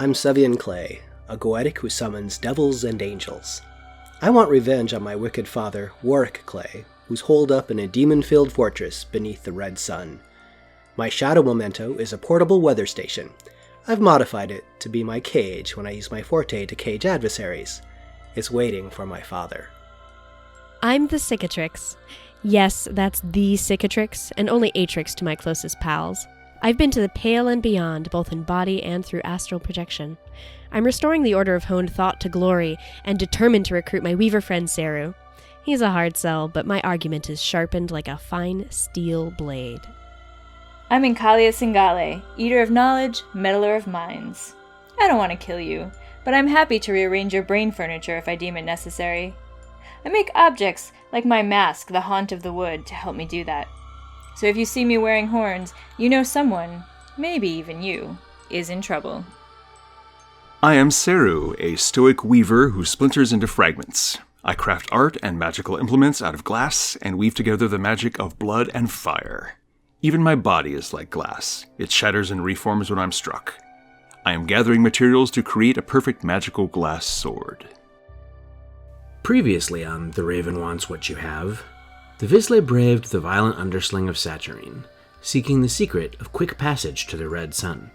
I'm Savion Clay, a Goetic who summons devils and angels. I want revenge on my wicked father, Warwick Clay, who's holed up in a demon-filled fortress beneath the red sun. My shadow memento is a portable weather station. I've modified it to be my cage when I use my forte to cage adversaries. It's waiting for my father. I'm the Cicatrix. Yes, that's the Cicatrix, and only Atrix to my closest pals. I've been to the pale and beyond, both in body and through astral projection. I'm restoring the Order of Honed Thought to glory, and determined to recruit my weaver friend Seru. He's a hard sell, but my argument is sharpened like a fine steel blade. I'm Incalia Singale, eater of knowledge, meddler of minds. I don't want to kill you, but I'm happy to rearrange your brain furniture if I deem it necessary. I make objects, like my mask, the haunt of the wood, to help me do that. So if you see me wearing horns, you know someone, maybe even you, is in trouble. I am Seru, a stoic weaver who splinters into fragments. I craft art and magical implements out of glass and weave together the magic of blood and fire. Even my body is like glass. It shatters and reforms when I'm struck. I am gathering materials to create a perfect magical glass sword. Previously on The Raven Wants What You Have, the vislae braved the violent undersling of Satyrine, seeking the secret of quick passage to the red sun.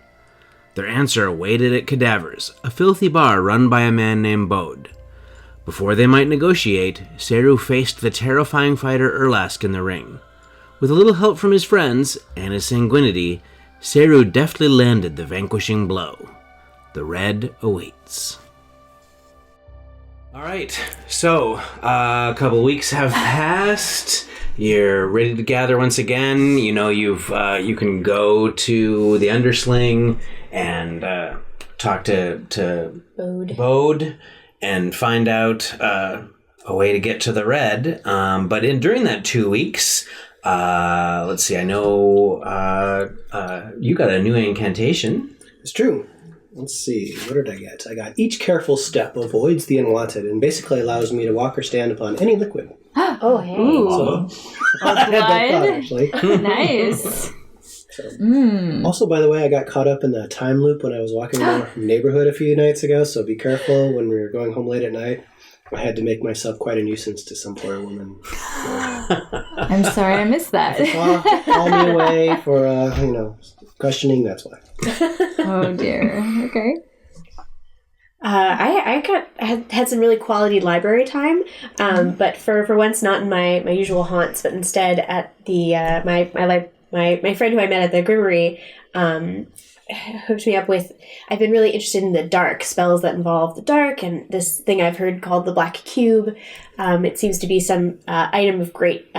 Their answer awaited at Cadavers, a filthy bar run by a man named Bode. Before they might negotiate, Seru faced the terrifying fighter Erlask in the ring. With a little help from his friends and his sanguinity, Seru deftly landed the vanquishing blow. The red awaits. Alright, so a couple weeks have passed. You're ready to gather once again. You know you can go to the Undersling and talk to Bode and find out a way to get to the red. But during that 2 weeks, let's see, I know you got a new incantation. It's true. Let's see, what did I get? I got each careful step avoids the unwanted and basically allows me to walk or stand upon any liquid. Oh, hey. So, I had that thought, actually. Nice. So. Also, by the way, I got caught up in the time loop when I was walking around the neighborhood a few nights ago, so be careful when we were going home late at night. I had to make myself quite a nuisance to some poor woman. I'm sorry I missed that. Call me away for, questioning, that's why. Oh dear. Okay. I had some really quality library time, but for once not in my usual haunts, but instead at the my friend who I met at the Grimmery hooked me up with. I've been really interested in the dark spells that involve the dark, and this thing I've heard called the Black Cube. It seems to be some item of great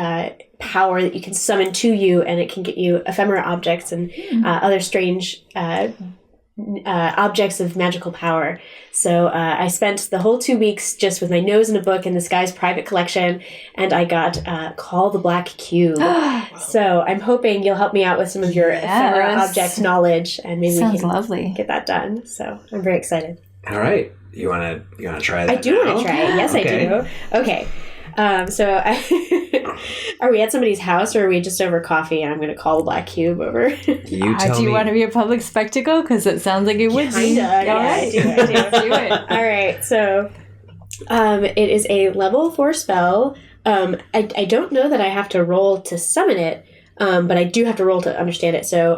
power that you can summon to you, and it can get you ephemera objects and other strange objects of magical power. So I spent the whole 2 weeks just with my nose in a book in this guy's private collection, and I got Call the Black Cube. So I'm hoping you'll help me out with some of your ephemera object knowledge, and maybe we can get that done. So I'm very excited. All right. You wanna try that? I do want to try it. Yes, okay. I do. Okay. Are we at somebody's house, or are we just over coffee and I'm going to call the Black Cube over? You tell me. Do you want to be a public spectacle? Because it sounds like it would be. I do. Do it. All right. So it is a level 4 spell. I don't know that I have to roll to summon it, but I do have to roll to understand it. So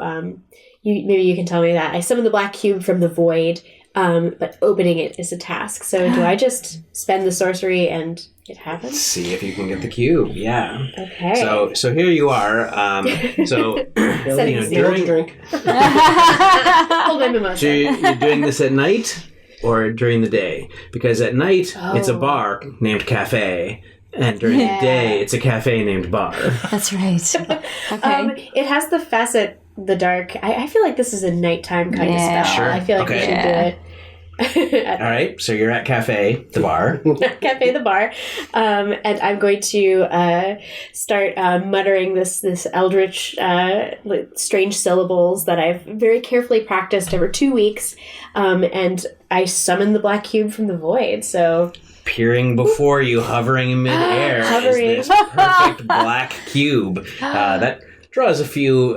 maybe you can tell me that. I summon the Black Cube from the void, but opening it is a task. So do I just spend the sorcery and it happens? See if you can get the cube. Yeah. Okay. So here you are. During drink. Hold my mimosa. So you're doing this at night or during the day? Because at night it's a bar named Cafe, and during the day it's a cafe named Bar. That's right. Okay. It has the facet, the dark. I feel like this is a nighttime kind of spell. Sure. I feel like we should do it. All right, so you're at Cafe the Bar. Cafe the Bar, and I'm going to start muttering this eldritch, strange syllables that I've very carefully practiced over 2 weeks, and I summon the Black Cube from the void. So peering before you, hovering in midair, is this perfect black cube that draws a few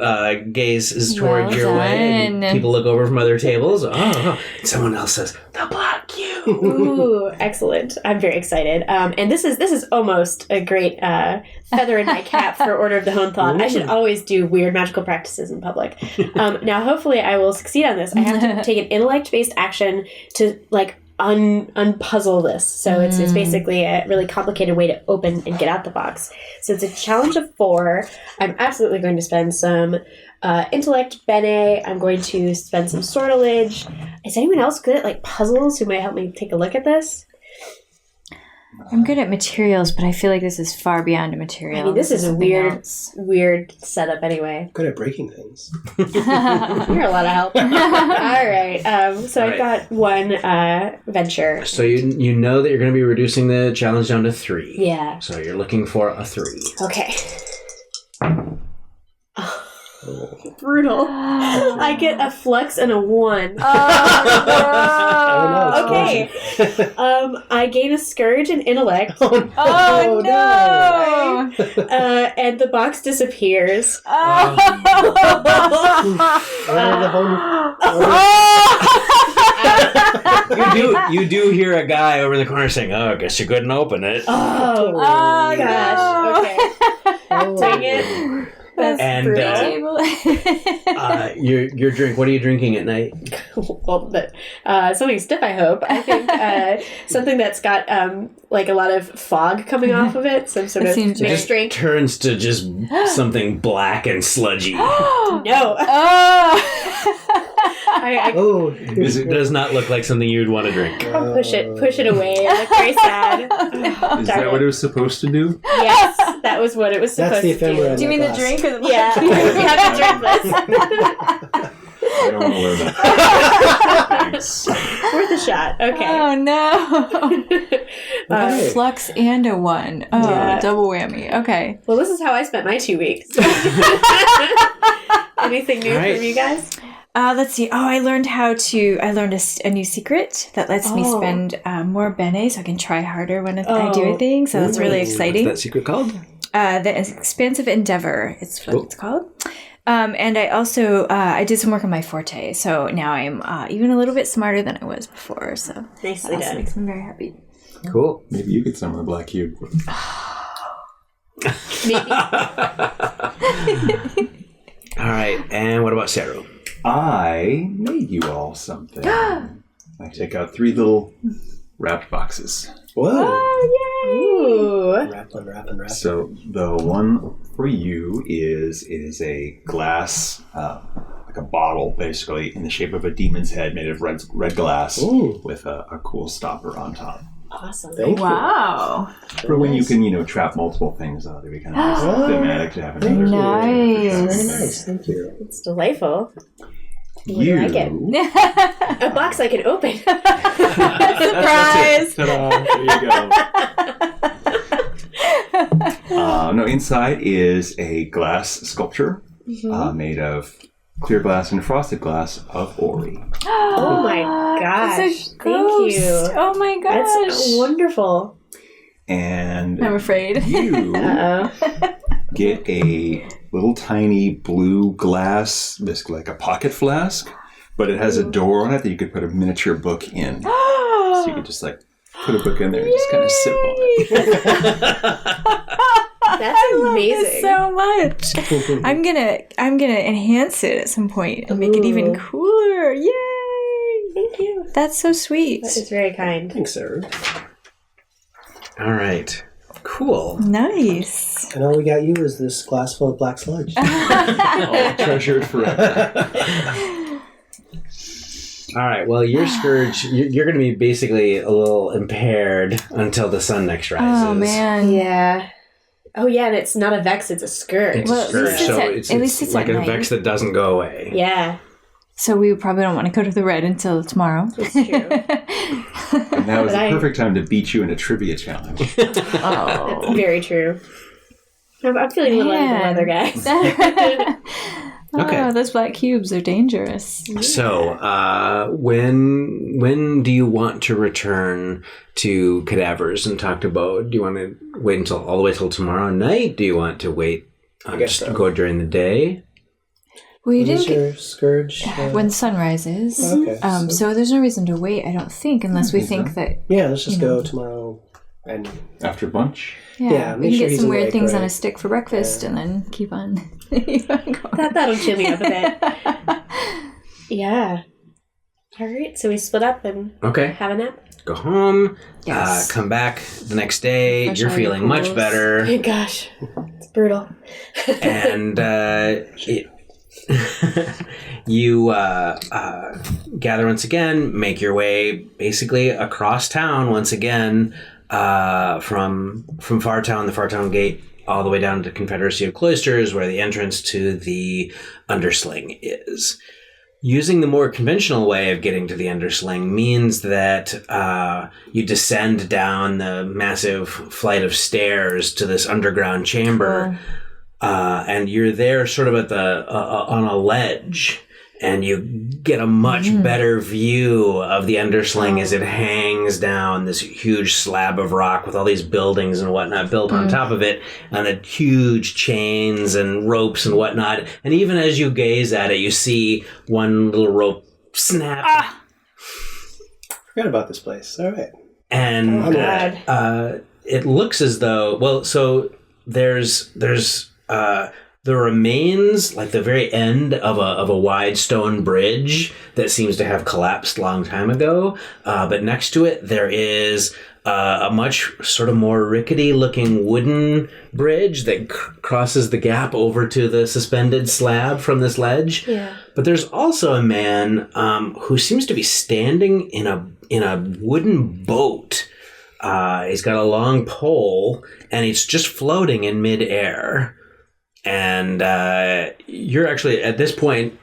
gazes toward Well your way. done. And people look over from other tables. Oh, someone else says, the Black Cube. Ooh, excellent. I'm very excited. And this is almost a great feather in my cap for Order of the Honethought. I should always do weird magical practices in public. Now, hopefully I will succeed on this. I have to take an intellect-based action to, like, unpuzzle this. So it's basically a really complicated way to open and get out the box. So it's a challenge of 4. I'm absolutely going to spend some intellect bene. I'm going to spend some sortilege. Is anyone else good at like puzzles who might help me take a look at this? I'm good at materials, but I feel like this is far beyond a material. I mean, this is a something weird, else. weird setup anyway. Good at breaking things. You're a lot of help. All right. So I've right. got one venture. So you know that you're going to be reducing the challenge down to 3. Yeah. So you're looking for a 3. Okay. Brutal. I get a flux and a 1. Oh, Okay. I gain a scourge and intellect. Oh no! And the box disappears. You do hear a guy over in the corner saying, "Oh, I guess you couldn't open it." Oh, gosh. no. Okay. Dang it. That's And brutal. your drink. What are you drinking at night? Well, something stiff, I hope. I think something that's got like a lot of fog coming off of it. Some sort of seems mixed drink. Turns to just something black and sludgy. No. It does not look like something you'd want to drink. I'll push it away. I look very sad. Is that what it was supposed to do? Yes, that was what it was supposed That's the to do. ephemera. Do you mean the drink or the Yeah, you have to drink this. I don't want to learn that. Thanks. Worth a shot. Okay. Oh no! A flux and a 1. Oh, Yeah. double whammy. Okay. Well, this is how I spent my 2 weeks. Anything new All right. from you guys? Let's see. Oh, I learned a new secret that lets me spend more bene, so I can try harder when I do a thing. So that's really exciting. What's that secret called? The Expansive Endeavor. It's what it's called. And I also I did some work on my forte, so now I'm even a little bit smarter than I was before. So Nicely that done. makes me very happy. Cool. Maybe you could summon the Black Cube. Maybe. All right. And what about Seru? I made you all something. I take out 3 little wrapped boxes. Whoa. Ooh. Rapping. So the one for you is a glass, like a bottle, basically, in the shape of a demon's head made of red glass. Ooh. With a cool stopper on top. Awesome. Thank you. Wow. For when you can, trap multiple things, that'd be kind of thematic to have another. Nice. Very nice. Thank you. It's delightful. You like it. A box I can open. Surprise! Ta-da! There you go. No, inside is a glass sculpture made of clear glass and frosted glass of Ori. Oh my gosh. It's a Thank ghost. you. Oh my gosh. That's wonderful. And I'm afraid. you Uh-oh. get a little tiny blue glass, basically like a pocket flask, but it has a door on it that you could put a miniature book in. So you could just like put a book in there and just kind of sip on it. That's amazing. This so much. I'm gonna enhance it at some point and make it even cooler. Yay! Thank you. That's so sweet. That is very kind. Thanks, Sarah. All right. Cool. Nice. And all we got you is this glass full of black sludge. I'll treasure it forever. All right. Well, your scourge, you're going to be basically a little impaired until the sun next rises. Oh man. Yeah. Oh yeah, and it's not a vex, it's a scourge. It's Well, a scourge, at least so it's it's like at a night. vex that doesn't go away. Yeah, So we probably don't want to go to the red until tomorrow. it's true. And now is But the I- perfect time to beat you in a trivia challenge. Oh. That's very true. I'm feeling a little under the weather, guys. Okay. Oh, those black cubes are dangerous. So, when do you want to return to Cadavers and talk to Bo? Do you want to wait until all the way till tomorrow night? Do you want to wait I guess just so. go during the day. We When is didn't your scourge? when the sun rises. Okay. So there's no reason to wait, I don't think, unless we think that Yeah, let's just go tomorrow. And After lunch? Yeah, we make can sure get he's some weird awake, things on right? a stick for breakfast and then keep on going. That'll cheer me up a bit. Yeah. All right, so we split up and Okay. have a nap. Go home. Yes. Come back the next day. Fresh You're out of your feeling much pools. better. Oh, gosh, it's brutal. And you gather once again, make your way basically across town once again, from Fartown, the Fartown Gate, all the way down to Confederacy of Cloisters, where the entrance to the Undersling is. Using the more conventional way of getting to the Undersling means that you descend down the massive flight of stairs to this underground chamber, and you're there sort of at on a ledge, and you get a much better view of the Undersling as it hangs down this huge slab of rock with all these buildings and whatnot built on top of it, and the huge chains and ropes and whatnot. And even as you gaze at it, you see one little rope snap. forgot about this place. All right. And Oh, God. it looks as though, well, so there's the remains, like the very end of a wide stone bridge that seems to have collapsed a long time ago. But next to it, there is a much sort of more rickety looking wooden bridge that crosses the gap over to the suspended slab from this ledge. Yeah. But there's also a man who seems to be standing in a wooden boat. He's got a long pole, and it's just floating in midair. And you're actually, at this point,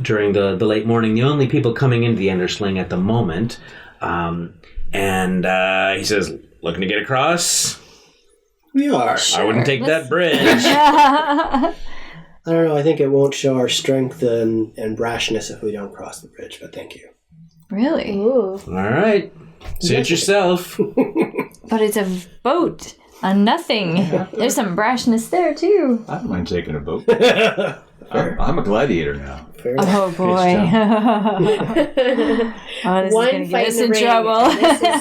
during the late morning, the only people coming into the Undersling at the moment. And he says, looking to get across? We are. I wouldn't take that bridge. I don't know. I think it won't show our strength and brashness if we don't cross the bridge, but thank you. Really? Ooh. All right. Suit yourself. But it's a boat on nothing. There's some brashness there, too. I don't mind taking a boat. I'm a gladiator now. Fair. Oh, boy. Oh, this One is going to get fight us in in the ring, trouble. and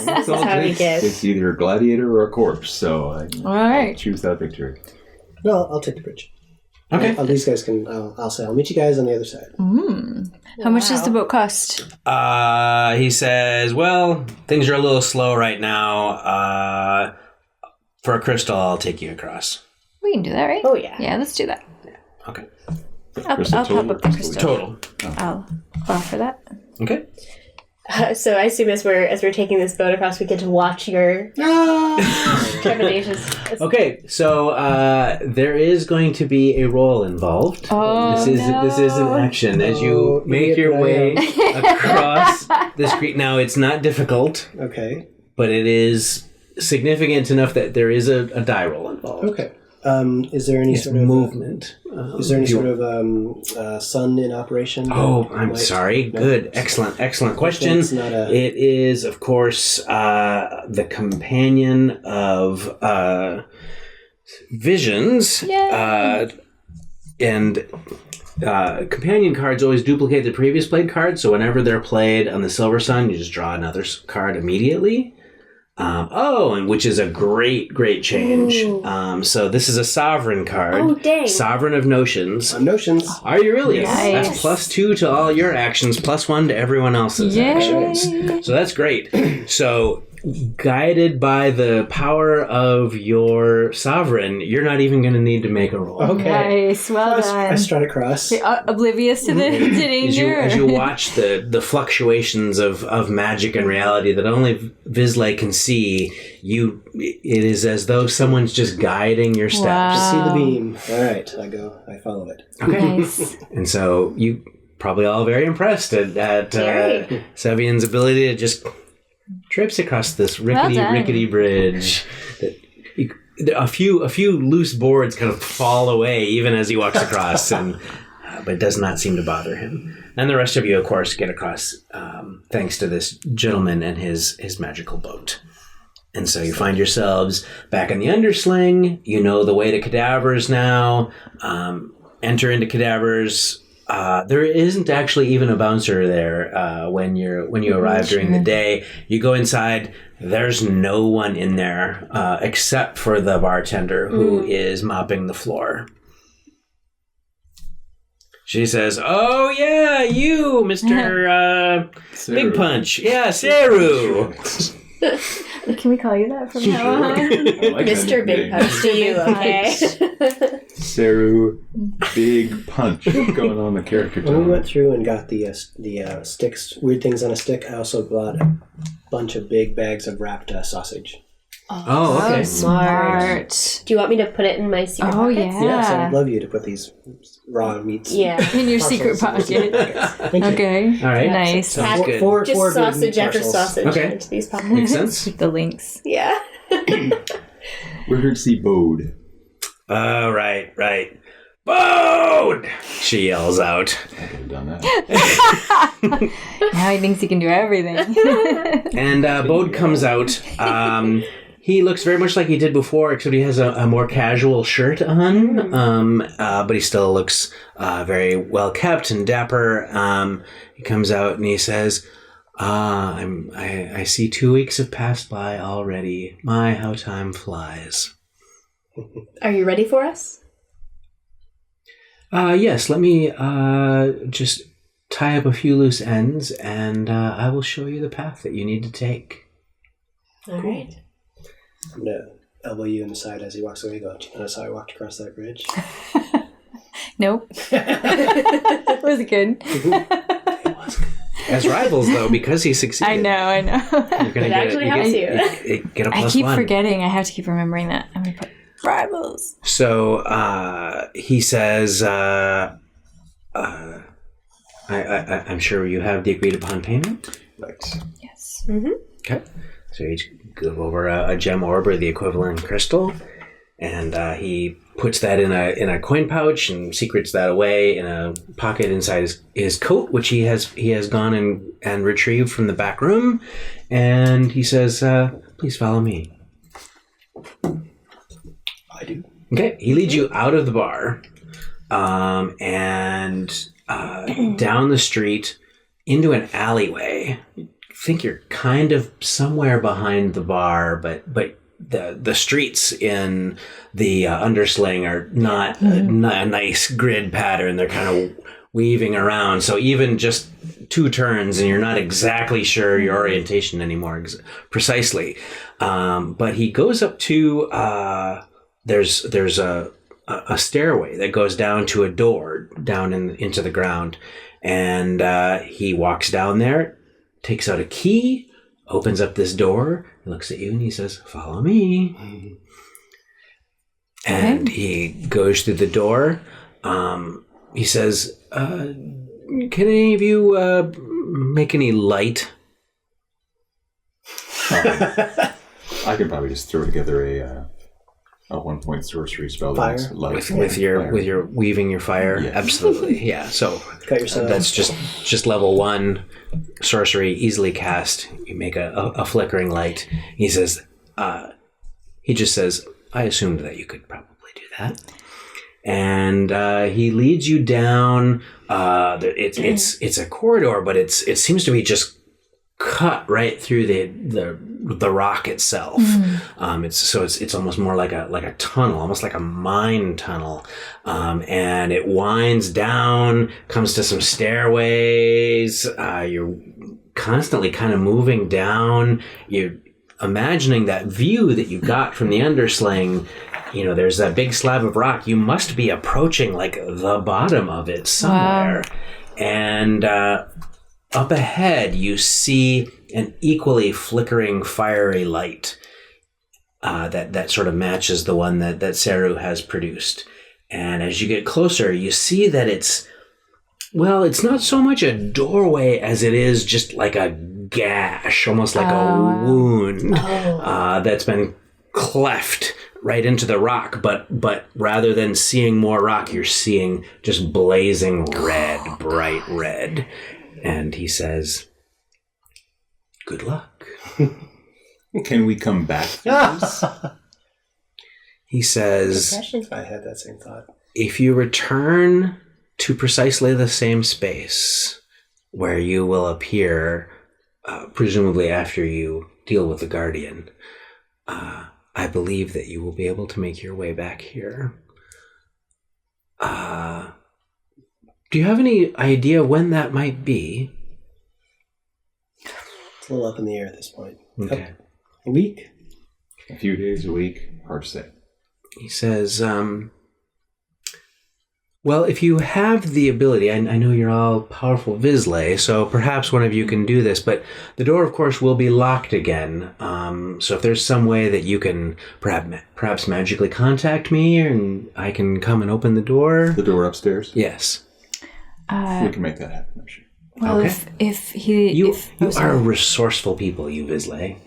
this is how we get. It's either a gladiator or a corpse, so All right. I'll choose that victory. No, I'll take the bridge. Okay. These guys can. I'll say. I'll meet you guys on the other side. How much does the boat cost? He says, well, things are a little slow right now. For a crystal, I'll take you across. We can do that, right? Oh, yeah. Yeah, let's do that. Okay. I'll Crystal pop total up or the crystal crystal. Total. I'll offer that. Okay. So I assume as we're taking this boat across, we get to watch your trepidations. Okay, so there is going to be a roll involved. Oh, This is an action as you make your way across this creek. Now, it's not difficult, Okay. but it is significant enough that there is a die roll involved. Okay. Is there any It's sort of movement. Is there any sort of sun in operation? Oh, that I'm might- sorry. No? Good. Excellent question. It's not a- It is, of course, the companion of visions. Yay. And companion cards always duplicate the previous played card, so whenever they're played on the Silver Sun, you just draw another card immediately. And which is a great change. So this is a sovereign card. Oh, dang. Sovereign of Notions. Notions. Are you really? Nice. That's +2 to all your actions, +1 to everyone else's Yay. actions. So that's great. So, guided by the power of your sovereign, you're not even going to need to make a roll. Okay. Nice. Well I done. strut across. Oblivious to the danger. As you watch the fluctuations of magic and reality that only vislae can see, it is as though someone's just guiding your steps. Wow. See the beam. All right. I follow it. Okay. Nice. And so you probably all very impressed at Very. Savion's ability to just trips across this rickety bridge. A few loose boards kind of fall away even as he walks across, but it does not seem to bother him. And the rest of you, of course, get across thanks to this gentleman and his magical boat. And so you find yourselves back in the undersling. You know the way to cadavers now. Enter into cadavers. There isn't actually even a bouncer there when you arrive during the day. You go inside. There's no one in there except for the bartender who is mopping the floor. She says, "Oh yeah, you, Mr. Big Punch. Yeah, Seru." Can we call you that from now on? Like Mr. Big Punch to you, okay? Seru, Big Punch. What's going on in the character? When we went through and got the sticks, weird things on a stick, I also bought a bunch of big bags of wrapped sausage. Oh, okay. Smart. Do you want me to put it in my secret pocket? Yeah. Yes, I'd love you to put these raw meats. Yeah. In your secret parcels in pocket. these pockets. Thank you. Okay. All right. Nice. Sounds good. Four Just big sausage meat after parcels. sausage Okay. into these pockets. Makes sense. The links. Yeah. We're here to see Bode. Oh, right. Bode! She yells out. I could have done that. Now he thinks he can do everything. And Bode comes out. He looks very much like he did before, except he has a more casual shirt on. But he still looks very well kept and dapper. He comes out and he says, I see 2 weeks have passed by already. My, how time flies. Are you ready for us? Yes, let me just tie up a few loose ends, and I will show you the path that you need to take. All right. I'm going to elbow you in the side as he walks away. Go, do you notice how I walked across that bridge? Nope. Was it good? It was good. As rivals, though, because he succeeded. I know. You're gonna It actually helps you. Get a I plus keep one. forgetting. I have to keep remembering that. I'm going to put rivals. So he says, I'm sure you have the agreed upon payment. Right. Yes. Okay. So you each give over a gem orb or the equivalent crystal, and he puts that in a coin pouch and secrets that away in a pocket inside his coat, which he has gone and retrieved from the back room. And he says, "Please follow me." I do. Okay. He leads you out of the bar, and down the street into an alleyway. I think you're kind of somewhere behind the bar, but the streets in the undersling are not a nice grid pattern. They're kind of weaving around. So even just 2 turns and you're not exactly sure your orientation anymore precisely. But he goes up to, there's a stairway that goes down to a door down into the ground. And he walks down there, takes out a key, opens up this door, looks at you, and he says, "Follow me." And he goes through the door. He says, "Can any of you make any light?" I could probably just throw together a 1-point sorcery spell. Fire? That's light. With your weaving your fire? Yeah. Absolutely, yeah. So Cut yourself. that's just level 1 sorcery, easily cast. You make a flickering light. He says, he just says, "I assumed that you could probably do that." And he leads you down. It's a corridor, but it seems to be just cut right through the rock itself. It's almost more like a tunnel, almost like a mine tunnel. And it winds down, comes to some stairways. You're constantly kind of moving down. You're imagining that view that you got from the undersling. You know, there's that big slab of rock. You must be approaching like the bottom of it somewhere. Wow. And up ahead, you see an equally flickering, fiery light that sort of matches the one that Seru has produced. And as you get closer, you see that it's not so much a doorway as it is just like a gash, almost like a wound that's been cleft right into the rock. But rather than seeing more rock, you're seeing just blazing red, bright red. And he says, "Good luck." Can we come back through this? He says, I had that same thought. if you return to precisely the same space where you will appear, presumably after you deal with the Guardian, I believe that you will be able to make your way back here. Do you have any idea when that might be? It's a little up in the air at this point. Okay. A week? A few days, a week, hard to say. He says, well, if you have the ability, I know you're all powerful vislae, so perhaps one of you can do this, but the door, of course, will be locked again. So if there's some way that you can perhaps magically contact me and I can come and open the door. The door upstairs? Yes. We can make that happen, I'm sure. Well, Okay. You are resourceful people, you vislae.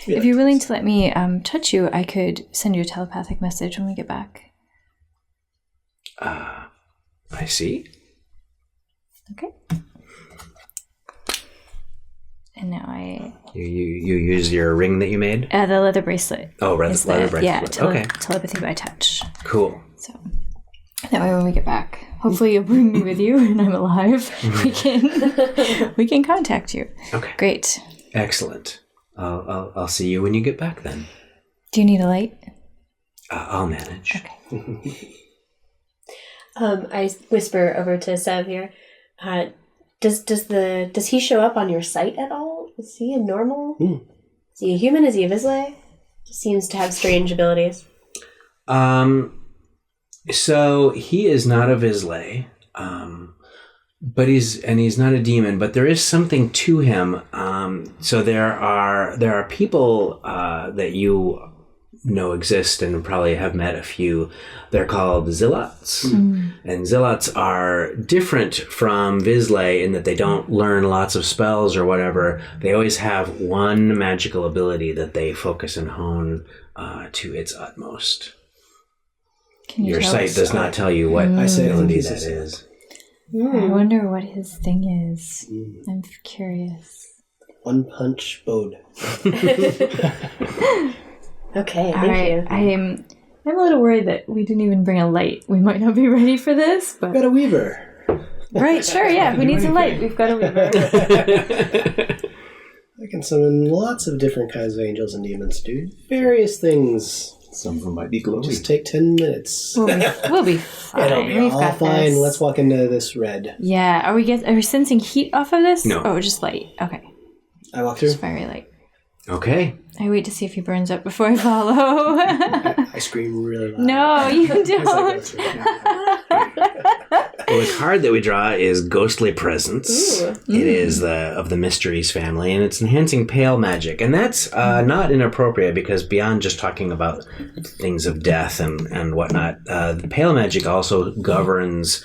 If you're willing to let me touch you, I could send you a telepathic message when we get back. I see. Okay. And now You use your ring that you made? the leather bracelet. Oh, leather bracelet. Yeah, Okay. telepathy by touch. Cool. So that way when we get back, hopefully you'll bring me with you and I'm alive. We can contact you. Okay. Great. Excellent. I'll see you when you get back then. Do you need a light? I'll manage. Okay. I whisper over to Savion. Does he show up on your site at all? Is he a normal? Is he a human? Is he a vislae? Just seems to have strange abilities. So he is not a vislae, but he's not a demon. But there is something to him. So there are people that you know exist and probably have met a few. They're called Zealots. And Zealots are different from vislae in that they don't learn lots of spells or whatever. They always have one magical ability that they focus and hone to its utmost. Can you Your tell site us? does not tell you what ability that is. I wonder what his thing is. I'm curious. One punch bode. Okay, All thank right. you. I'm a little worried that we didn't even bring a light. We might not be ready for this, but Got a weaver. right, sure, yeah. Who needs a light? We've got a weaver. I can summon lots of different kinds of angels and demons, dude. Various things. Some of them might be glowing. Just take 10 minutes. We'll be fine. It'll be We've all got fine. this. Let's walk into this red. Yeah. Are we sensing heat off of this? No. Oh, just light. Okay. I walk through. Just fiery light. Okay. I wait to see if he burns up before I follow. I scream really loud. No, you As I go don't. through. Well, the card that we draw is Ghostly Presence. Ooh. It is of the Mysteries family, and it's enhancing pale magic. And that's not inappropriate because beyond just talking about things of death and whatnot, the pale magic also governs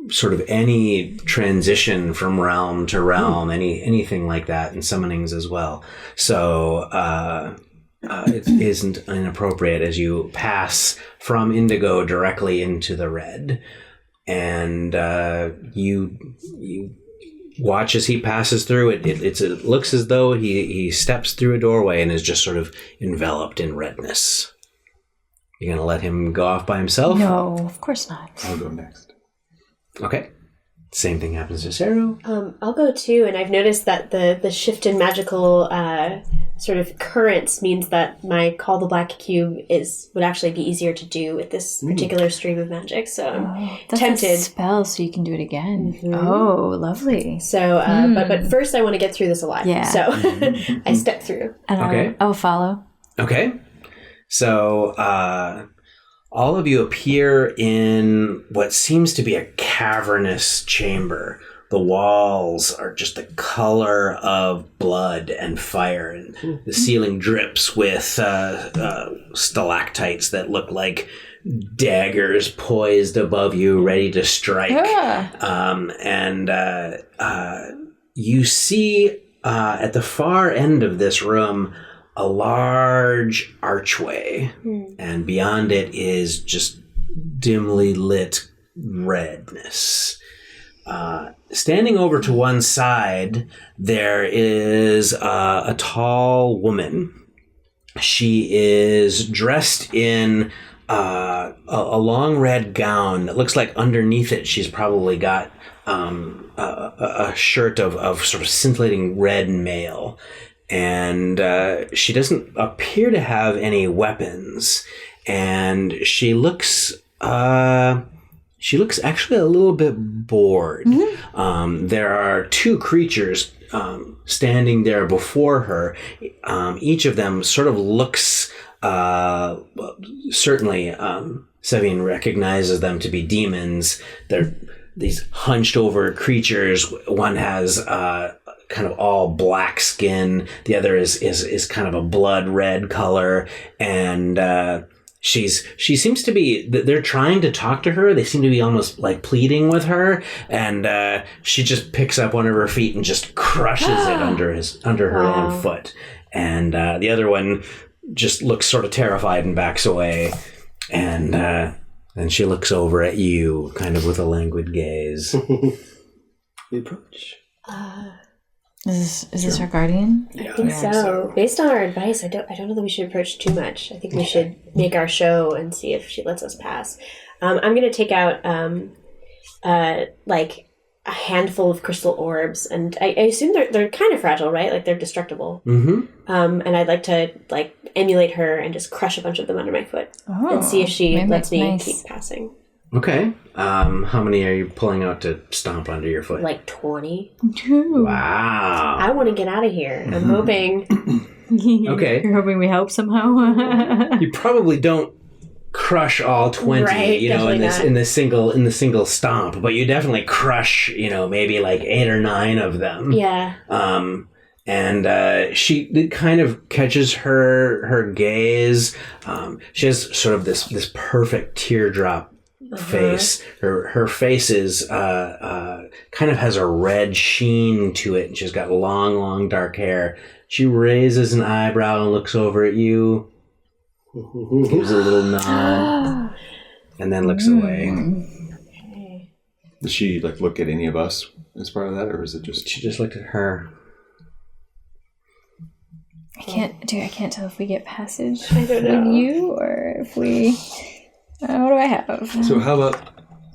sort of any transition from realm to realm, anything like that, and summonings as well. So it isn't inappropriate as you pass from indigo directly into the red. And you watch as he passes through. It looks as though he steps through a doorway and is just sort of enveloped in redness. You gonna let him go off by himself? No, of course not. I'll go next. Okay. Same thing happens to Seru. I'll go too, and I've noticed that the shift in magical sort of currents means that my Call the Black Cube would actually be easier to do with this particular stream of magic. So I'm That's tempted. a spell, so you can do it again. Oh, lovely. So, but first I want to get through this alive. Yeah. So I step through. And Okay. I'll follow. Okay. So, all of you appear in what seems to be a cavernous chamber. The walls are just the color of blood and fire, and the ceiling drips with stalactites that look like daggers poised above you, ready to strike. You see at the far end of this room a large archway, and beyond it is just dimly lit redness. Standing over to one side, there is a tall woman. She is dressed in a long red gown. It looks like underneath it she's probably got a shirt of sort of scintillating red mail. And she doesn't appear to have any weapons. And she looks actually a little bit bored. There are two creatures standing there before her. Each of them sort of looks, certainly Savion recognizes them to be demons. They're these hunched over creatures. One has kind of all black skin. The other is kind of a blood red color. And she seems to be, they're trying to talk to her. They seem to be almost like pleading with her. And she just picks up one of her feet and just crushes it under her own foot. And the other one just looks sort of terrified and backs away. And she looks over at you kind of with a languid gaze. We approach. Is this our guardian? I think so. Based on our advice, I don't know that we should approach too much. I think we should make our show and see if she lets us pass. I'm going to take out like a handful of crystal orbs, and I assume they're kind of fragile, right? Like they're destructible. And I'd like to like emulate her and just crush a bunch of them under my foot and see if she lets me keep passing. Okay. How many are you pulling out to stomp under your foot? Like 20. Wow. I want to get out of here. I'm hoping. Okay. You're hoping we help somehow? You probably don't crush all 20, right, in the single stomp, but you definitely crush, maybe like 8 or 9 of them. Yeah. And she kind of catches her gaze. She has sort of this perfect teardrop face. Her face is kind of has a red sheen to it, and she's got long dark hair. She raises an eyebrow and looks over at you, gives a little nod, and then looks away. Does she look at any of us as part of that, or is it just she just looked at her? I can't tell if we get passage. I don't know. With you, or if we. What do I have? So how about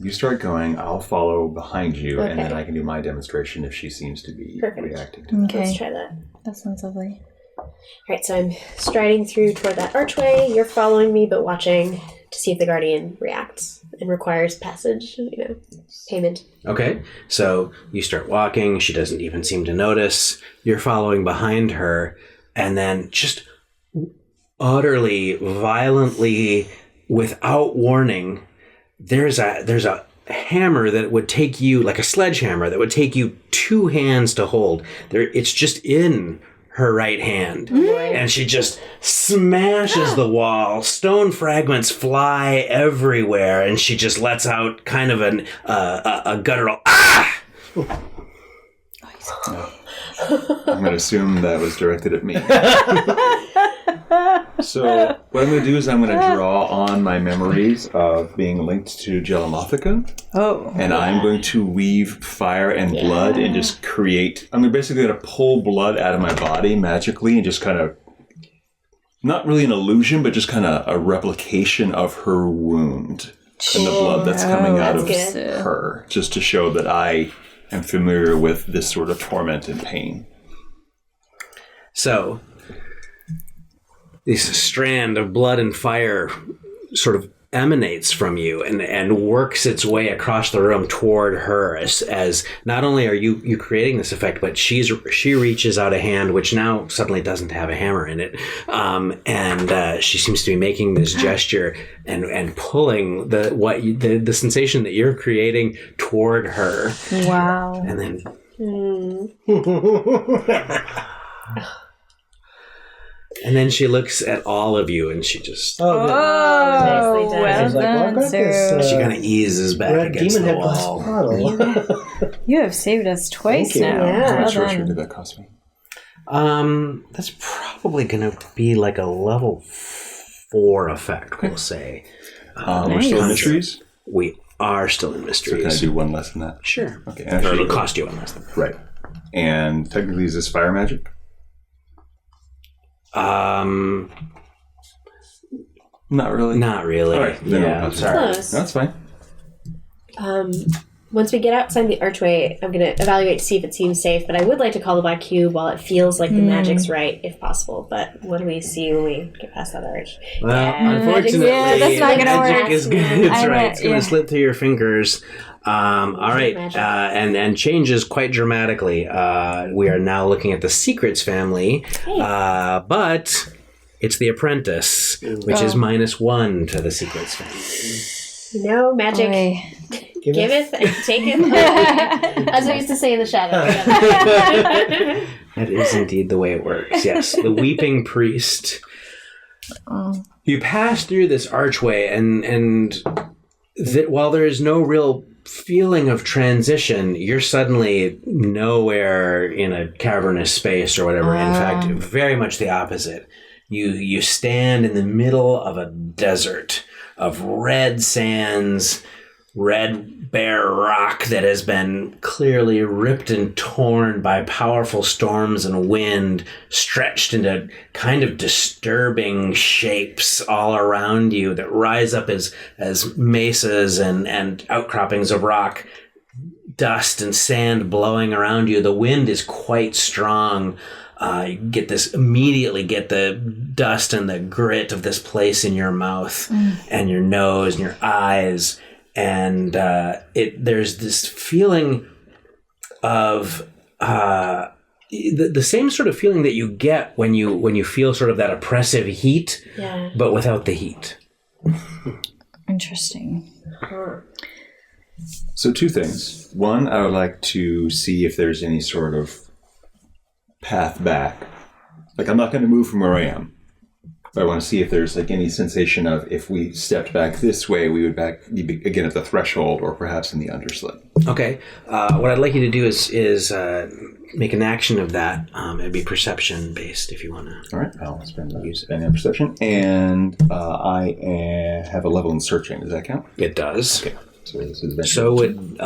you start going, I'll follow behind you, and then I can do my demonstration if she seems to be reacting to it. Okay. Let's try that. That sounds lovely. All right, so I'm striding through toward that archway. You're following me, but watching to see if the guardian reacts and requires passage, payment. Okay, so you start walking. She doesn't even seem to notice. You're following behind her, and then just utterly, violently, without warning, there's a hammer that would take you, like a sledgehammer, that would take you 2 hands to hold. It's just in her right hand. And she just smashes the wall. Stone fragments fly everywhere, and she just lets out kind of a guttural ah! I'm going to assume that was directed at me. So what I'm going to do is I'm going to draw on my memories of being linked to Gelamothica. And I'm going to weave fire and blood and just create... I'm basically going to pull blood out of my body magically and just kind of... Not really an illusion, but just kind of a replication of her wound. And the blood that's coming out of her. Just to show that I am familiar with this sort of torment and pain. So... this strand of blood and fire sort of emanates from you and works its way across the room toward her as not only are you creating this effect, but she reaches out a hand, which now suddenly doesn't have a hammer in it. And she seems to be making this gesture and pulling the sensation that you're creating toward her. Wow. And then... And then she looks at all of you, and she just... Nicely done. Well done, Seru. She kind of eases back against the wall. You have saved us twice now. Yeah. How much sorcery did that cost me? That's probably going to be like a level 4 effect, we'll say. We're still in the trees? We are still in mysteries. So can I do one less than that? Sure. Okay. Or it'll cost you one less than that. Right. And technically, is this fire magic? Not really. Not really. All right. Then Yeah, sorry. Close. That's fine. Once we get outside the archway, I'm going to evaluate to see if it seems safe, but I would like to call the Black Cube while it feels like the magic's right, if possible. But what do we see when we get past that arch? Well, unfortunately, that's not gonna magic work. is good. It's I right. bet, It's going to slip through your fingers. All right, Magic. and changes quite dramatically. We are now looking at the Secrets family, but it's the Apprentice, which is -1 to the Secrets family. Magic. Boy. Giveth and taketh. As we used to say in the shadow. That is indeed the way it works. Yes, the Weeping Priest. You pass through this archway, and while there is no real feeling of transition, you're suddenly nowhere in a cavernous space or whatever. In fact, very much the opposite. You stand in the middle of a desert of red sands, red bare rock that has been clearly ripped and torn by powerful storms and wind, stretched into kind of disturbing shapes all around you that rise up as mesas and outcroppings of rock, dust and sand blowing around you. The wind is quite strong. You immediately get the dust and the grit of this place in your mouth and your nose and your eyes. And there's this feeling of the same sort of feeling that you get when you feel sort of that oppressive heat, but without the heat. Interesting. So 2 things. One, I would like to see if there's any sort of path back. Like, I'm not going to move from where I am. But I want to see if there's like any sensation of if we stepped back this way, we would be again at the threshold or perhaps in the underslit. Okay. What I'd like you to do is make an action of that. It'd be perception based if you want to. All right. I'll spend perception. And I have a level in searching. Does that count? It does. Okay. So this is adventure. So would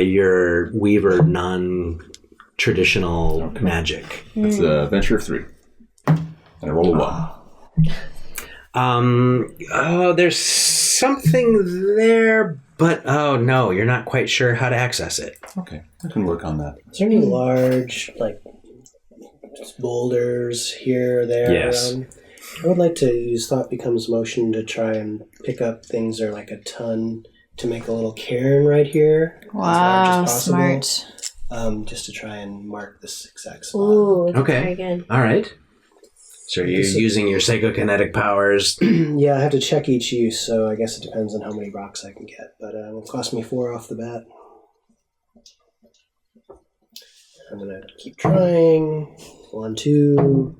your Weaver non-traditional magic. It's a venture of 3. And I roll a 1. There's something there, but no, you're not quite sure how to access it. Okay, I can work on that. Is there any large, just boulders here or there? Yes. Around? I would like to use Thought Becomes Motion to try and pick up things that are like a ton to make a little cairn right here. Wow, as large as smart. possible, just to try and mark this exact spot. Ooh, Okay. very good. All right. So you're using your psychokinetic powers. Yeah, I have to check each use, so I guess it depends on how many rocks I can get. But it will cost me 4 off the bat. I'm gonna keep trying. 1, 2.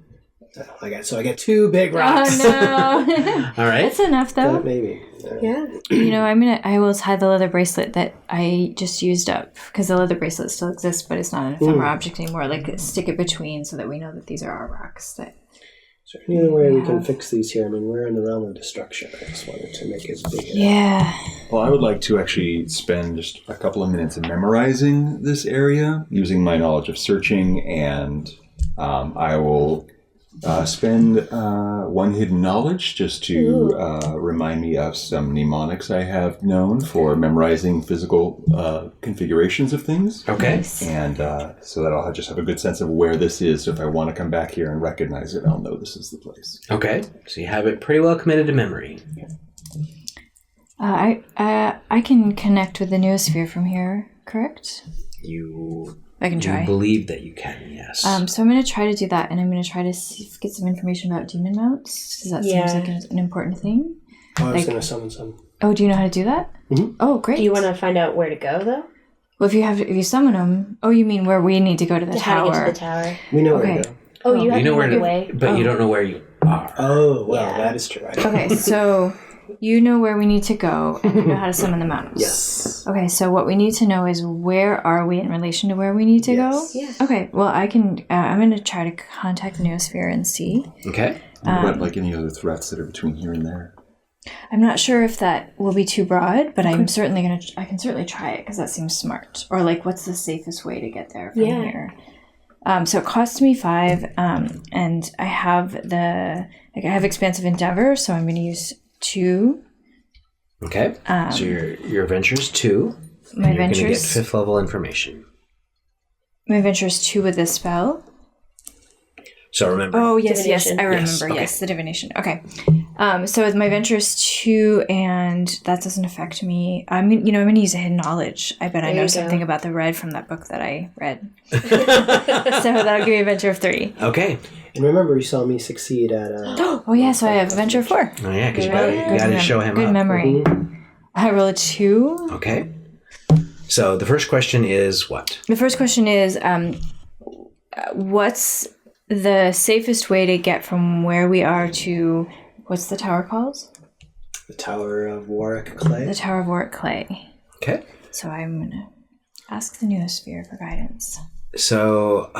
I get 2 big rocks. Oh no! All right. That's enough though. Maybe. Yeah. I will tie the leather bracelet that I just used up because the leather bracelet still exists, but it's not an ephemeral object anymore. Like stick it between so that we know that these are our rocks. That Is there any other way we can fix these here? I mean, we're in the realm of destruction. I just wanted to make it big. yeah. Well, I would like to actually spend just a couple of minutes memorizing this area using my knowledge of searching, and I will spend 1 hidden knowledge just to remind me of some mnemonics I have known for memorizing physical configurations of things. Okay. And so that I'll just have a good sense of where this is. So if I want to come back here and recognize it, I'll know this is the place. Okay. So you have it pretty well committed to memory. I can connect with the noosphere from here, correct? I can try. You believe that you can, yes. So I'm going to try to do that, and I'm going to try to get some information about demon mounts, because that seems like an important thing. Oh, I was going to summon some. Oh, do you know how to do that? Mm-hmm. Oh, great. Do you want to find out where to go, though? Well, if you summon them... Oh, you mean where we need to go to the How tower. to get to the tower. We know where to go. Oh, you have you know where the to way. but you don't know where you are. Oh, well, that is true. Okay, so you know where we need to go, and you know how to summon the mounts. Yes. Okay, so what we need to know is where are we in relation to where we need to go? Yeah. Okay, well, I can... I'm going to try to contact the noosphere and see. Okay. What about like any other threats that are between here and there? I'm not sure if that will be too broad, but I'm certainly I can certainly try it because that seems smart. Or like, what's the safest way to get there from here? So it costs me 5, and I have I have expansive endeavor, so I'm going to use 2. Okay. So your adventure is 2. My you're going to get adventure's 5th level information. My adventure is 2 with this spell. So remember. Oh, yes, Divination. I remember. Yes, okay. Yes, the divination. Okay. So with my adventure is 2, and that doesn't affect me. I'm going to use a hidden knowledge. I bet I know something about the red from that book that I read. So that'll give me an adventure of 3. Okay. And remember, you saw me succeed at... Oh, yeah, so I have adventure of 4. Oh, yeah, because you got to show him Good up. memory. I roll a 2. Okay. So the first question is what? The first question is, what's the safest way to get from where we are to... What's the tower called? The Tower of Warwick Clay. The Tower of Warwick Clay. Okay. So I'm going to ask the Neosphere for guidance. So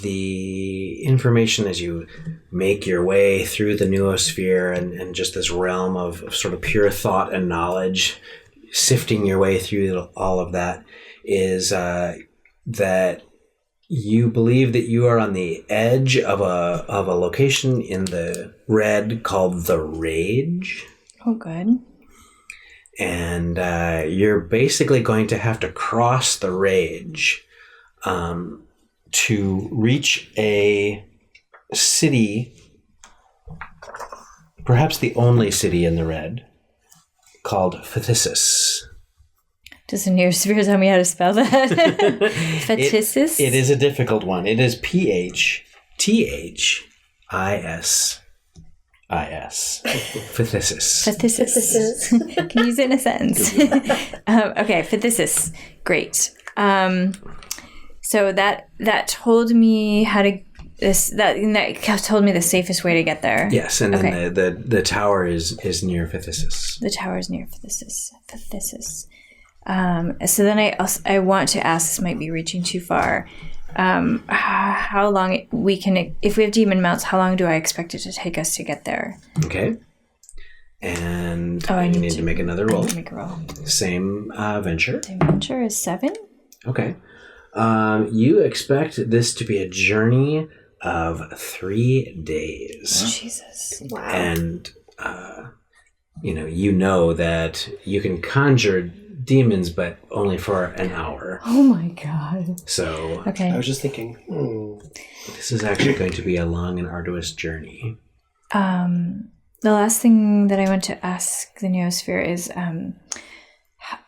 the information as you make your way through the Neosphere and just this realm of sort of pure thought and knowledge, sifting your way through all of that, is that you believe that you are on the edge of a location in the red called the Rage. Oh, good. And you're basically going to have to cross the Rage to reach a city, perhaps the only city in the red, called Hyndassa. Does the Neosphere tell me how to spell that? Fetissus? It is a difficult one. It is Phthis. Hyndassa. Fetissus. Can you use it in a sentence? Okay, Fetissus. Great. So that told me how to that told me the safest way to get there. Yes, and then the tower is near Hyndassa. The tower is near Hyndassa. So then I want to ask, this might be reaching too far, how long we can, if we have demon mounts, how long do I expect it to take us to get there? Okay. And I you need to make another roll. I need to make a roll. Same venture. Same venture is 7. Okay. You expect this to be a journey of 3 days. Jesus. Wow. And, you know that you can conjure demons, but only for an hour. Oh my god. So Okay. I was just thinking, this is actually going to be a long and arduous journey. The last thing that I want to ask the Neosphere is,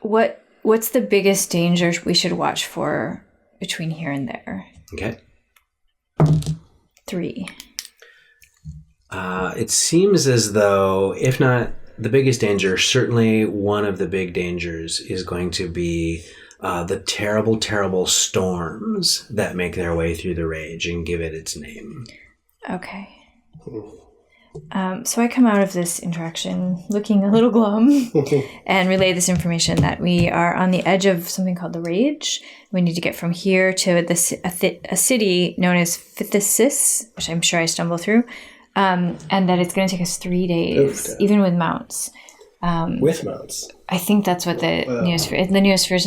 what's the biggest danger we should watch for between here and there? Okay. 3. It seems as though, if not the biggest danger, certainly one of the big dangers is going to be the terrible, terrible storms that make their way through the Rage and give it its name. Okay. So I come out of this interaction looking a little glum and relay this information that we are on the edge of something called the Rage. We need to get from here to a city known as Hyndassa, which I'm sure I stumble through, and that it's going to take us 3 days, even with mounts. with mounts. I think that's what the Neosphere... The Neosphere's,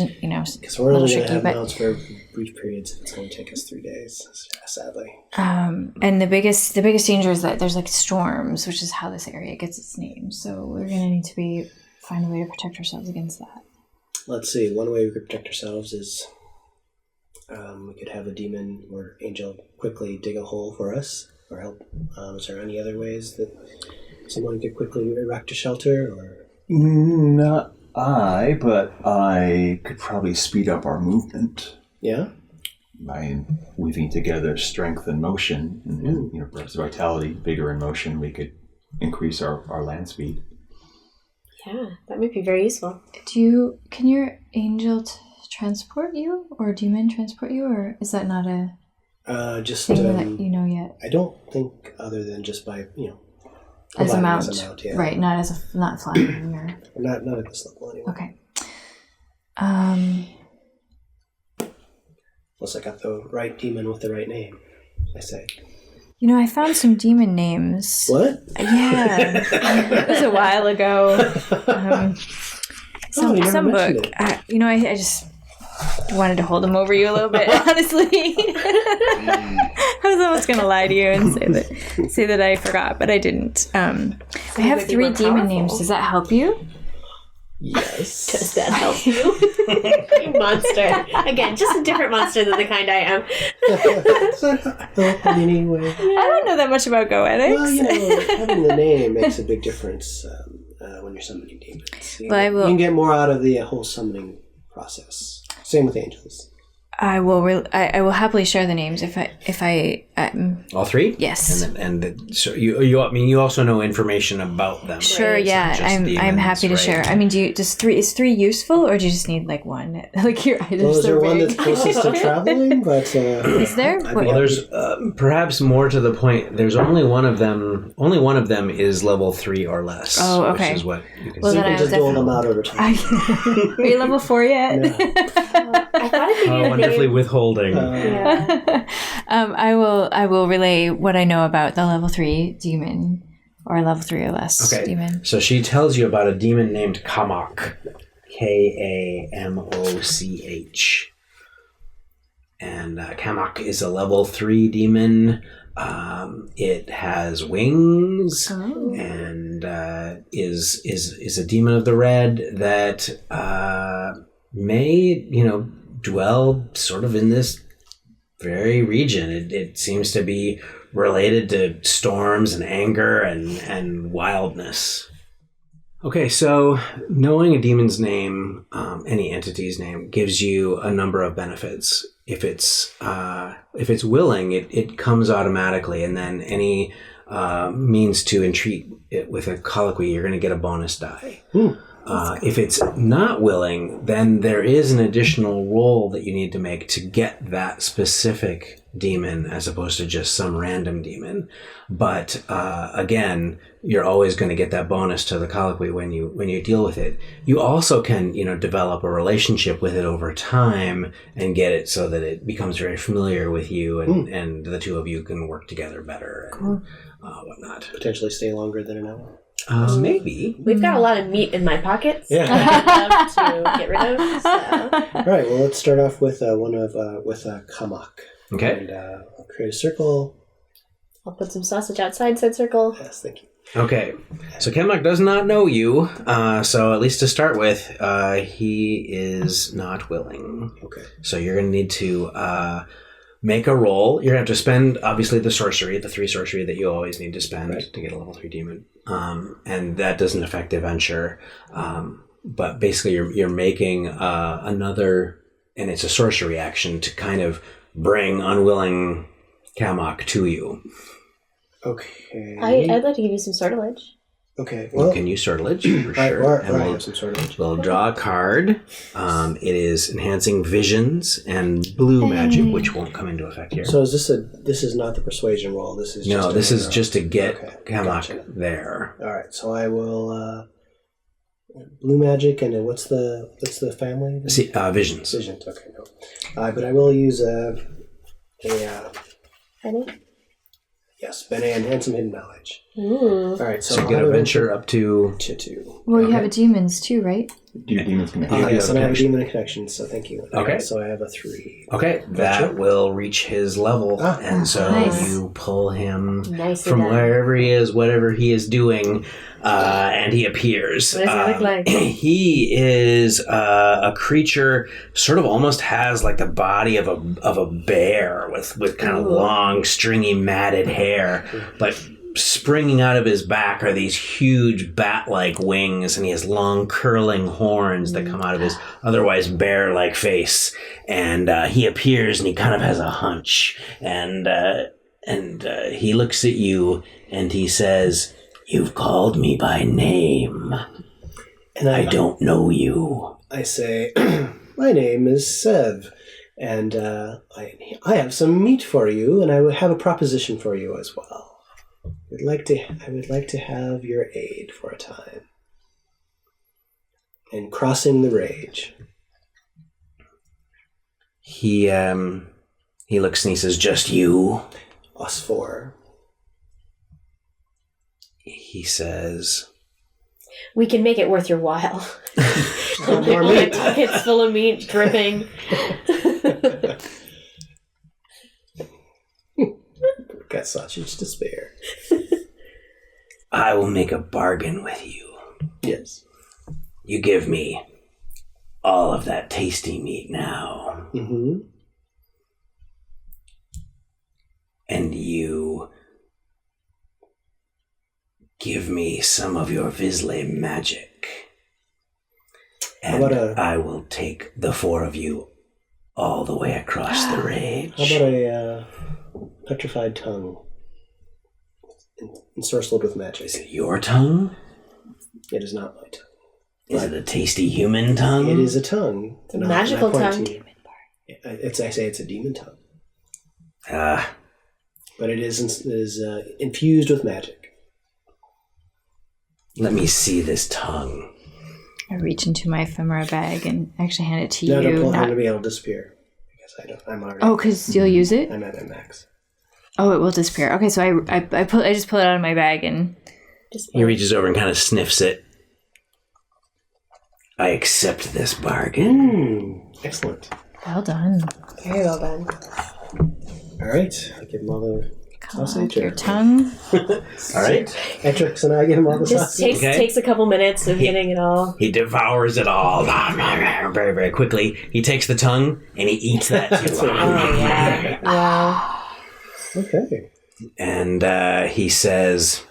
Because we're only going to have but... mounts for brief periods. It's going to take us 3 days, sadly. And the biggest danger is that there's like storms, which is how this area gets its name. So we're going to need to find a way to protect ourselves against that. Let's see. One way we could protect ourselves is we could have a demon or angel quickly dig a hole for us or help. Is there any other ways that someone could quickly erect a shelter? Or Not I, but I could probably speed up our movement. Yeah? By weaving together strength and motion, and perhaps vitality, vigor and motion, we could increase our land speed. Yeah, that might be very useful. Can your angel transport you, or demon transport you, or is that not a just thing that you know yet? I don't think other than just by As a mount, yeah. right? Not flying or not at this level anyway. Okay. Unless I got the right demon with the right name, I say. I found some demon names. What? Yeah. It was a while ago. Some book. I just wanted to hold them over you a little bit, honestly. I was almost going to lie to you and say that I forgot, but I didn't. I have 3 demon names. Does that help you? Yes. Does that help you? You monster. Again, just a different monster than the kind I am. Anyway. I don't know that much about Goetics. Well, having the name makes a big difference when you're summoning demons. You can get more out of the whole summoning process. Same with angels. I will happily share the names if I all 3? Yes. And so you also know information about them. Sure, right? yeah. I'm happy to share. I mean, is 3 useful, or do you just need like 1? Like your items is there are one big. that's closest to traveling? But is there? Well, there's perhaps more to the point. There's only one of them. Only one of them is level 3 or less. Oh, okay. Which is what you can Well, see. you can just dole them out over time. Are you level 4 yet? No. I thought it'd be Wonderfully withholding. Yeah. I will relay what I know about the level 3 demon, or level 3 or less demon. So she tells you about a demon named Kamoch. Kamoch. And Kamoch is a level 3 demon. It has wings and is a demon of the red that may, dwell sort of in this very region. It seems to be related to storms and anger and wildness. Okay, so knowing a demon's name, any entity's name, gives you a number of benefits. If it's willing, it comes automatically, and then any means to entreat it with a colloquy, you're going to get a bonus die. If it's not willing, then there is an additional roll that you need to make to get that specific demon as opposed to just some random demon. But again, you're always going to get that bonus to the colloquy when you deal with it. You also can, develop a relationship with it over time and get it so that it becomes very familiar with you and the two of you can work together better and whatnot. Potentially stay longer than an hour. Maybe. We've got a lot of meat in my pockets. Yeah. I'd love to get rid of. So. All right. Well, let's start off with Kamoch. Okay. And I'll create a circle. I'll put some sausage outside said circle. Yes, thank you. Okay. So Kamoch does not know you. So at least to start with, he is not willing. Okay. So you're going to need to make a roll. You're going to have to spend, obviously, the 3 sorcery that you always need to spend to get a level 3 demon. And that doesn't affect the adventure. But basically, you're making another, and it's a sorcery action to kind of bring unwilling Kamoch to you. Okay. I'd like to give you some sortilege. Okay. Well, you can use sortilege for sure. Or I have some sortilege. We'll draw a card. It is enhancing visions and blue magic, which won't come into effect here. So this is not the persuasion roll. This is just to get Kamoch there. All right. So I will blue magic, and what's the family? Visions. Visions. Okay. No. But I will use Penny? Yes, Bene and some hidden knowledge. Ooh. All right, So get a venture up to 2. Well, you have a demons too, right? Your demons can Yes, and I have a demon connection, so thank you. Okay. So I have a 3. Okay, that will reach his level, and so you pull him from wherever he is, whatever he is doing, and he appears. What does he look like? He is a creature, sort of almost has like the body of a bear with kind of long, stringy, matted hair, but springing out of his back are these huge bat-like wings, and he has long curling horns that come out of his otherwise bear-like face. And he appears, and he kind of has a hunch, and he looks at you, and he says, "You've called me by name, and I don't know you." I say, "My name is Sev, and I have some meat for you, and I would have a proposition for you as well. I would like to have your aid for a time in crossing the rage." He looks and he says, "Just you?" Us 4. he says, We can make it worth your while. More meat. Buckets full of meat dripping. Got sausage to spare. I will make a bargain with you. Yes. You give me all of that tasty meat now. Mm-hmm. And you give me some of your vislae magic. And I will take the 4 of you all the way across the rage. How about a petrified tongue ensorcelled with magic? Is it your tongue? It is not my tongue. Is it a tasty human tongue? It is a tongue. It's a magical tongue. I say it's a demon tongue. But it is infused with magic. Let me see this tongue. I reach into my ephemera bag and actually hand it to you. I'm going to be able to disappear. Because I'm already... Oh, because you'll use it? I'm at my max. Oh, it will disappear. Okay, so I just pull it out of my bag and... He reaches over and kind of sniffs it. I accept this bargain. Excellent. Well done. Very well done. All right. I give him all the sausage. Your tongue. All right. Cicatrix and I give him all the sausage. Takes a couple minutes of getting it all. He devours it all very, very quickly. He takes the tongue and he eats that too. Oh, yeah. Wow. Okay. And he says,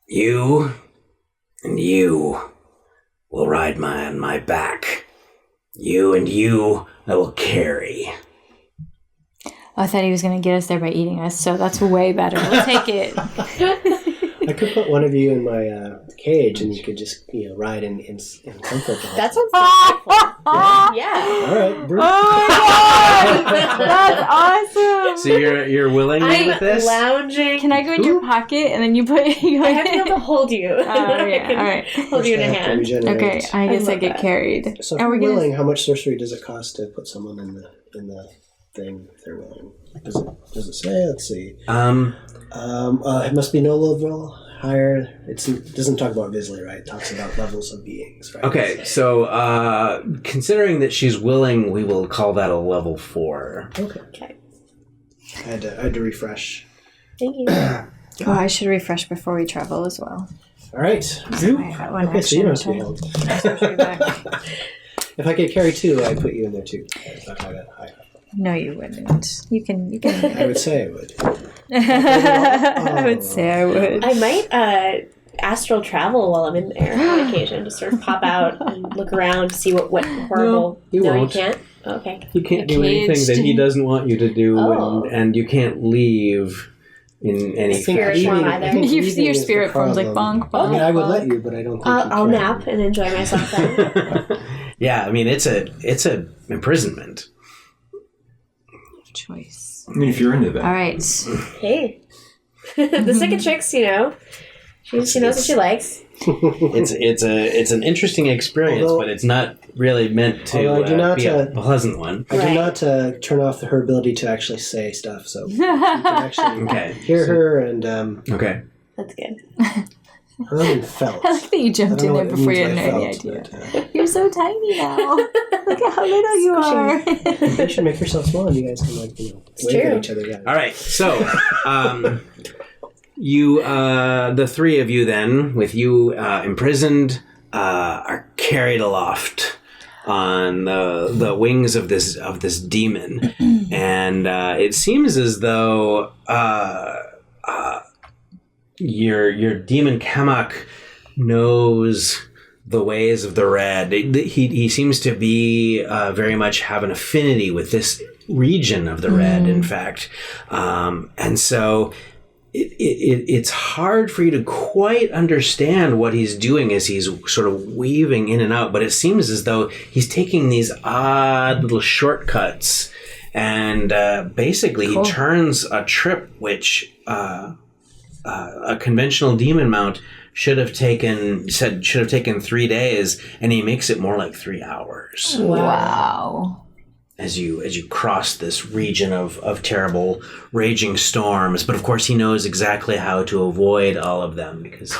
you and you will ride on my back. You and you I will carry. I thought he was going to get us there by eating us, so that's way better. We'll take it. I could put one of you in my cage, and you could just ride in comfort. That sounds delightful. Yeah. All right. Bruce. Oh my god! That's awesome! So you're willing with this? Lounging. Can I go in your pocket and then you put... I have to be able to hold you. Yeah, all right. Hold you in a hand. Okay, I guess I get that. carried. So if you're willing, how much sorcery does it cost to put someone in the thing if they're willing? Does it say? Let's see. It must be no level higher. It doesn't talk about vislae, right? It talks about levels of beings, right? Okay, so considering that she's willing, we will call that a level 4. Okay. I had to refresh. Thank you. Oh, I should refresh before we travel as well. All right. So you don't have to be held. If I could carry 2, I'd put you in there too. No, you wouldn't. You can. I would say I would. I would say I would. I might astral travel while I'm in there on occasion, just sort of pop out and look around to see what horrible... No, you won't. You can't? Oh, okay. You can't do anything that he doesn't want you to do, Oh. and you can't leave in any Spirit form either. Your spirit form's like bonk, bonk. I mean, I would let you, but I don't think I'll nap and enjoy myself then. Yeah, I mean, it's a imprisonment. Choice. I mean, if you're into that. All right. Hey. The Cicatrix, she knows what she likes. It's an interesting experience, but it's not really meant to be a pleasant one. I do not turn off her ability to actually say stuff, so you can actually hear her and... okay. That's good. Heard and felt. I like that you jumped in there before you had any idea. You're so tiny now. Look at how little you are. You should make yourself small and you guys can wave at each other. Yeah. All right, so you, the 3 of you then, with you imprisoned, are carried aloft on the wings of this demon, and it seems as though your demon Kamak knows the ways of the red. He seems to be very much have an affinity with this region of the red, in fact, and so it's hard for you to quite understand what he's doing as he's sort of weaving in and out, but it seems as though he's taking these odd little shortcuts, and basically he turns a trip which a conventional demon mount should have taken 3 days, and he makes it more like 3 hours. Wow. as you cross this region of terrible raging storms. But of course, he knows exactly how to avoid all of them because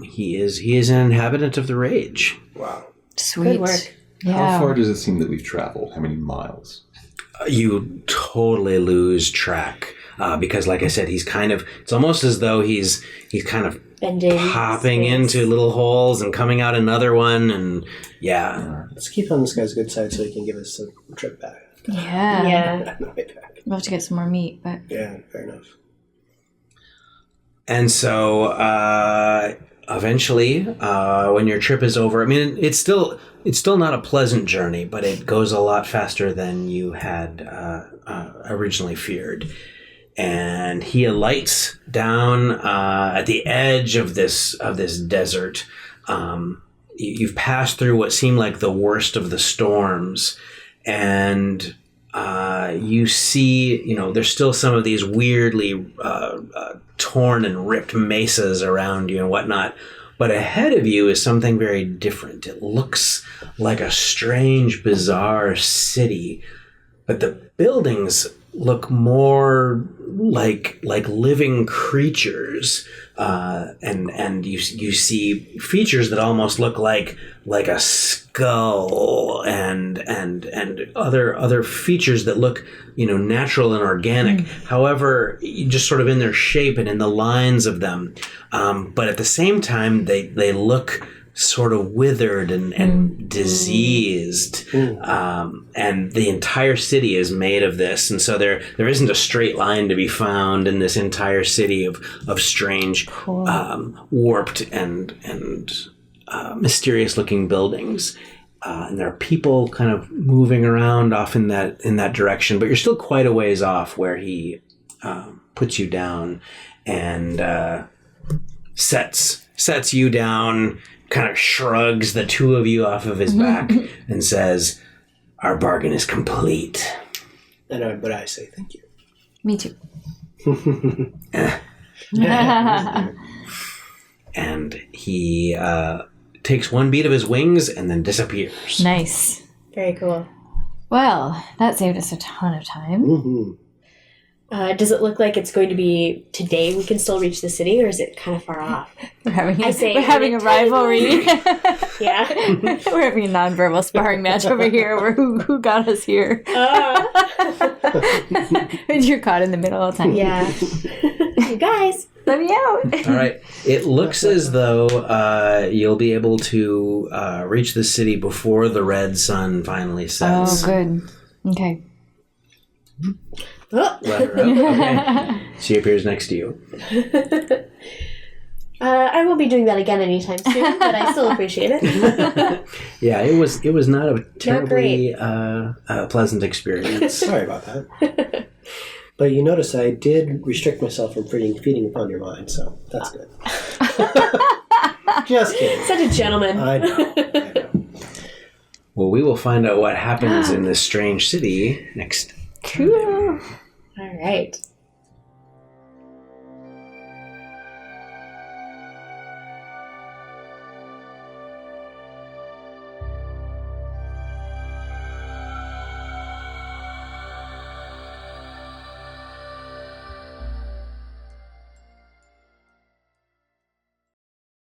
he is an inhabitant of the rage. Wow. Sweet. Good work. Yeah. How far does it seem that we've traveled? How many miles? You totally lose track because, like I said, it's almost as though he's kind of Bending popping space. into little holes and coming out another one, and Let's keep on this guy's good side so he can give us a trip back. Yeah. Yeah. No way back. We'll have to get some more meat, but... Yeah, fair enough. And so eventually, when your trip is over, I mean, it's still not a pleasant journey, but it goes a lot faster than you had originally feared. And he alights down at the edge of this desert. You've passed through what seemed like the worst of the storms, and you see, there's still some of these weirdly torn and ripped mesas around you and whatnot. But ahead of you is something very different. It looks like a strange, bizarre city, but the buildings look more like living creatures, and you see features that almost look like a skull, and other features that look natural and organic. However, just sort of in their shape and in the lines of them, but at the same time they look sort of withered and diseased, and the entire city is made of this, and so there isn't a straight line to be found in this entire city of strange, warped and mysterious looking buildings, and there are people kind of moving around off in that direction, but you're still quite a ways off where he puts you down and sets you down, kind of shrugs the two of you off of his back and says, "Our bargain is complete." But I say thank you. Me too. And he takes one beat of his wings and then disappears. Nice. Very cool. Well, that saved us a ton of time. Mm-hmm. Does it look like it's going to be today we can still reach the city, or is it kind of far off? We're having a in rivalry. Yeah. We're having a nonverbal sparring match over here where who got us here. And you're caught in the middle all the time. Yeah. You guys, let me out. All right. It looks as though you'll be able to reach the city before the red sun finally sets. Oh, good. Okay. oh. Let her up. Okay. She appears next to you. I won't be doing that again anytime soon, but I still appreciate it. Yeah, it was not a terribly pleasant experience. Sorry about that. But you notice I did restrict myself from feeding upon your mind, so that's good. Just kidding. Such a gentleman. I know. Well, we will find out what happens in this strange city next. Cool. All right.